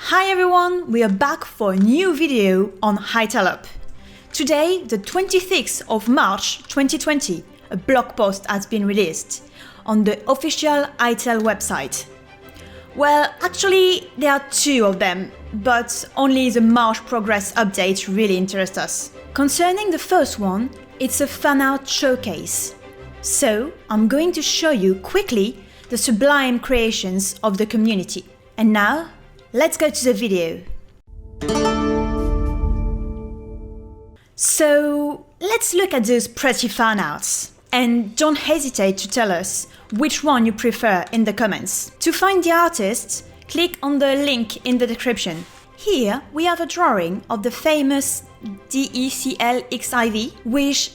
Hi everyone, we are back for a new video on Hytale UP. Today, the 26th of March 2020, a blog post has been released on the official Hytale website. Well, actually, there are two of them, but only the March progress update really interests us. Concerning the first one, it's a Fanhouse showcase. So, I'm going to show you quickly the sublime creations of the community. And now, let's go to the video. So, let's look at those pretty fanarts. And don't hesitate to tell us which one you prefer in the comments. To find the artists, click on the link in the description. Here, we have a drawing of the famous DECL which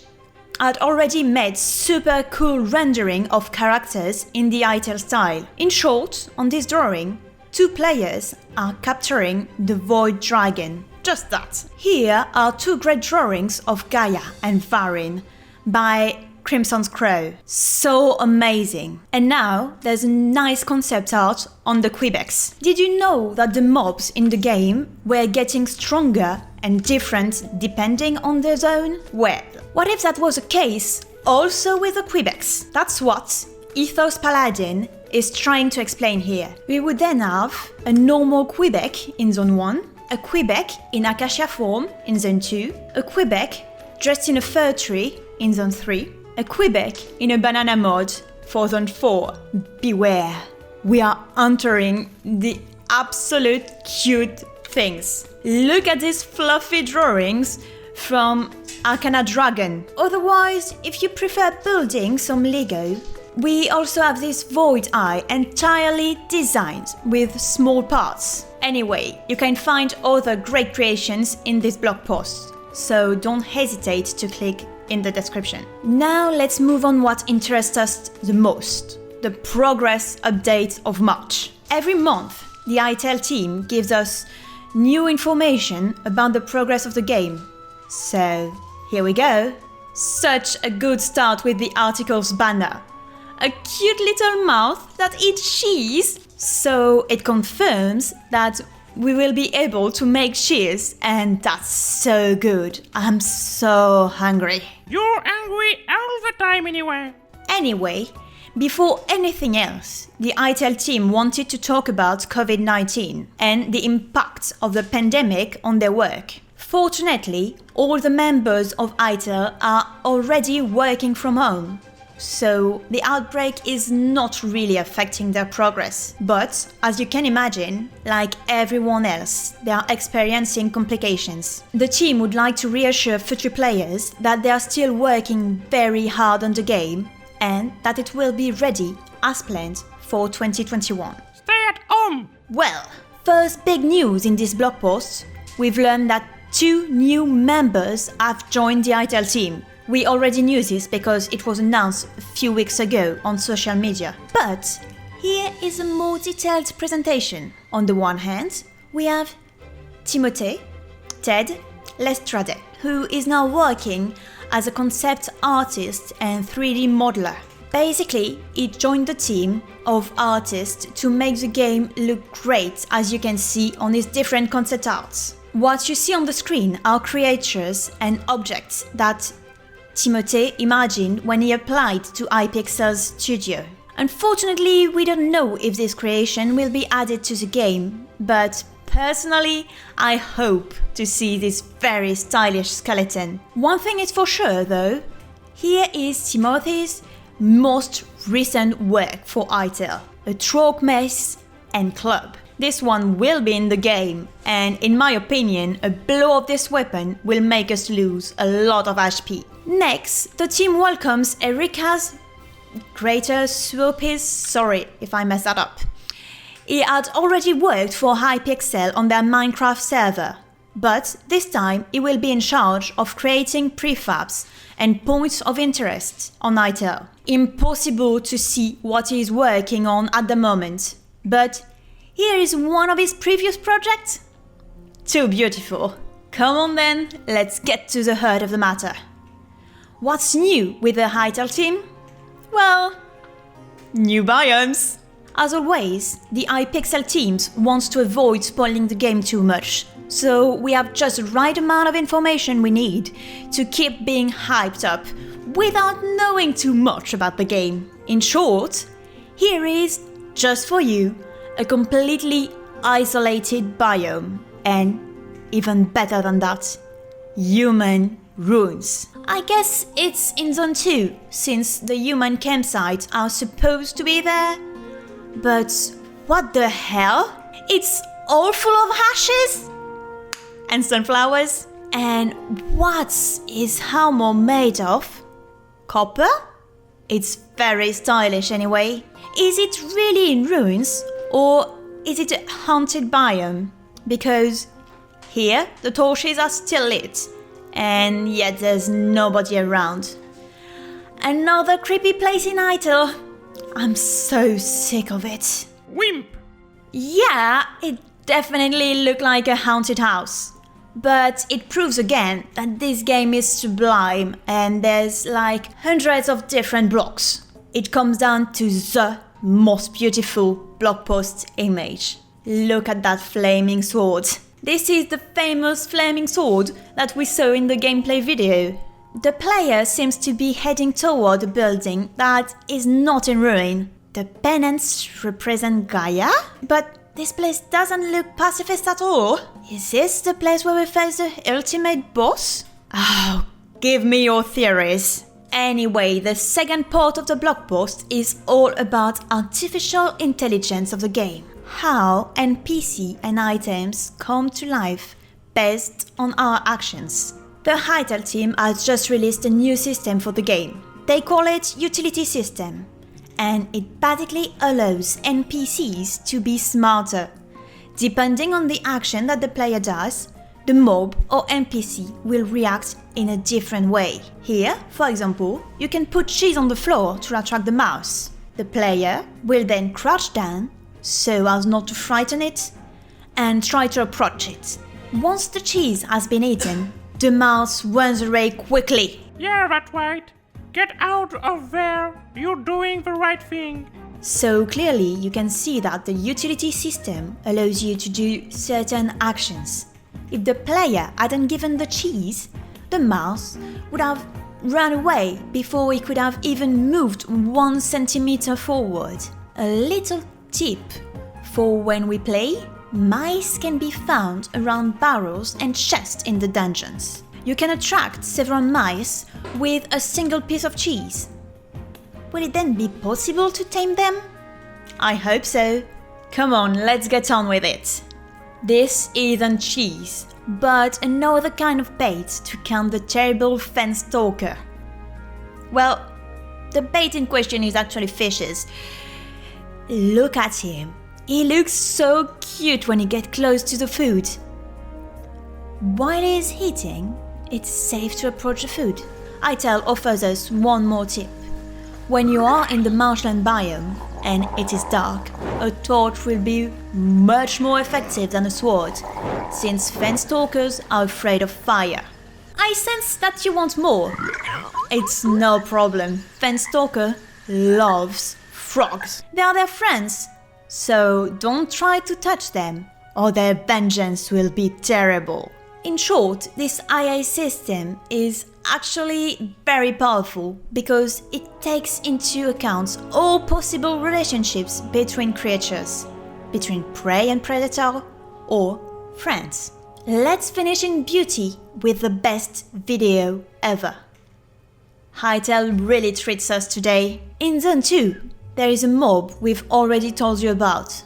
had already made super cool rendering of characters in the Hytale style. In short, on this drawing, two players are capturing the Void Dragon. Just that. Here are two great drawings of Gaia and Varin by Crimson's Crow. So amazing. And now there's a nice concept art on the Quebecs. Did you know that the mobs in the game were getting stronger and different depending on the zone? Well, what if that was the case also with the Quebecs? That's what Ethos Paladin is trying to explain here. We would then have a normal Quebec in Zone 1, a Quebec in Acacia form in Zone 2, a Quebec dressed in a fir tree in Zone 3, a Quebec in a banana mode for Zone 4. Beware, we are entering the absolute cute things. Look at these fluffy drawings from Arcana Dragon. Otherwise, if you prefer building some Lego, we also have this Void Eye entirely designed with small parts. Anyway, you can find other great creations in this blog post, so don't hesitate to click in the description. Now let's move on what interests us the most, the progress update of March. Every month, the Hytale team gives us new information about the progress of the game. So, here we go. Such a good start with the article's banner. A cute little mouth that eats cheese. So it confirms that we will be able to make cheese, and that's so good. I'm so hungry. You're hungry all the time anyway. Anyway, before anything else, the Hytale team wanted to talk about COVID-19 and the impact of the pandemic on their work. Fortunately, all the members of Hytale are already working from home, so the outbreak is not really affecting their progress. But, as you can imagine, like everyone else, they are experiencing complications. The team would like to reassure future players that they are still working very hard on the game and that it will be ready as planned for 2021. Stay at home. Well, first big news in this blog post, we've learned that two new members have joined the Hytale team. We already knew this because it was announced a few weeks ago on social media. But here is a more detailed presentation. On the one hand, we have Timothée Ted Lestrade, who is now working as a concept artist and 3D modeler. Basically, he joined the team of artists to make the game look great, as you can see on his different concept arts. What you see on the screen are creatures and objects that Timothée imagined when he applied to Hypixel's studio. Unfortunately, we don't know if this creation will be added to the game, but personally, I hope to see this very stylish skeleton. One thing is for sure though, here is Timothée's most recent work for Hytale, a Troc Mace and Club. This one will be in the game, and in my opinion, a blow of this weapon will make us lose a lot of HP. Next, the team welcomes Erika's Greater Swoopis, sorry if I messed that up. He had already worked for Hypixel on their Minecraft server, but this time he will be in charge of creating prefabs and points of interest on Hytale. Impossible to see what he is working on at the moment, but here is one of his previous projects. Too beautiful. Come on then, let's get to the heart of the matter. What's new with the Hytale team? Well, new biomes. As always, the iPixel teams wants to avoid spoiling the game too much, so we have just the right amount of information we need to keep being hyped up without knowing too much about the game. In short, here is, just for you, a completely isolated biome, and even better than that, human ruins. I guess it's in Zone 2, since the human campsites are supposed to be there. But what the hell? It's all full of ashes? And sunflowers? And what is Hytale made of? Copper? It's very stylish anyway. Is it really in ruins, or is it a haunted biome? Because here the torches are still lit, and yet there's nobody around. Another creepy place in Hytale. I'm so sick of it. Wimp! Yeah, it definitely looked like a haunted house. But it proves again that this game is sublime and there's like hundreds of different blocks. It comes down to the most beautiful Blogpost image. Look at that flaming sword. This is the famous flaming sword that we saw in the gameplay video. The player seems to be heading toward a building that is not in ruin. The pennants represent Gaia, but this place doesn't look pacifist at all. Is this the place where we face the ultimate boss? Oh, give me your theories. Anyway, the second part of the blog post is all about artificial intelligence of the game. How NPC and items come to life based on our actions. The Hytale team has just released a new system for the game. They call it Utility System, and it basically allows NPCs to be smarter. Depending on the action that the player does, the mob or NPC will react in a different way. Here, for example, you can put cheese on the floor to attract the mouse. The player will then crouch down so as not to frighten it and try to approach it. Once the cheese has been eaten, the mouse runs away quickly. Yeah, that's right. Get out of there. You're doing the right thing. So clearly you can see that the utility system allows you to do certain actions. If the player hadn't given the cheese, the mouse would have run away before he could have even moved 1 centimeter forward. A little tip for when we play: mice can be found around barrels and chests in the dungeons. You can attract several mice with a single piece of cheese. Will it then be possible to tame them? I hope so. Come on, let's get on with it. This isn't cheese, but another kind of bait to count the terrible Stalker. Well, the bait in question is actually fishes. Look at him. He looks so cute when he gets close to the food. While he's eating, it's safe to approach the food. Hytale offers us one more tip. When you are in the marshland biome and it is dark, a torch will be much more effective than a sword, since Stalkers are afraid of fire. I sense that you want more. It's no problem. Stalker loves frogs. They are their friends, so don't try to touch them, or their vengeance will be terrible. In short, this AI system is actually very powerful because it takes into account all possible relationships between creatures, between prey and predator, or friends. Let's finish in beauty with the best video ever. Hytale really treats us today. In Zone 2, there is a mob we've already told you about.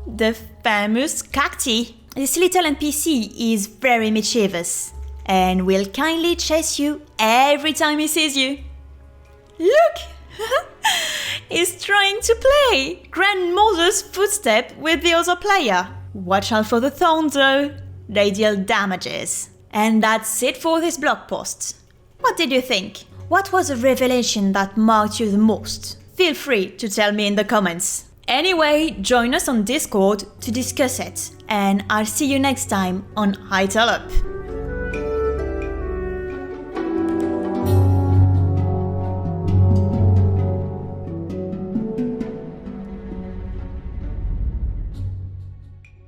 The famous cacti. This little NPC is very mischievous and will kindly chase you every time he sees you. Look! He's trying to play Grandmother's footstep with the other player. Watch out for the thorns though, they deal damages. And that's it for this blog post. What did you think? What was a revelation that marked you the most? Feel free to tell me in the comments. Anyway, join us on Discord to discuss it, and I'll see you next time on Hytale UP.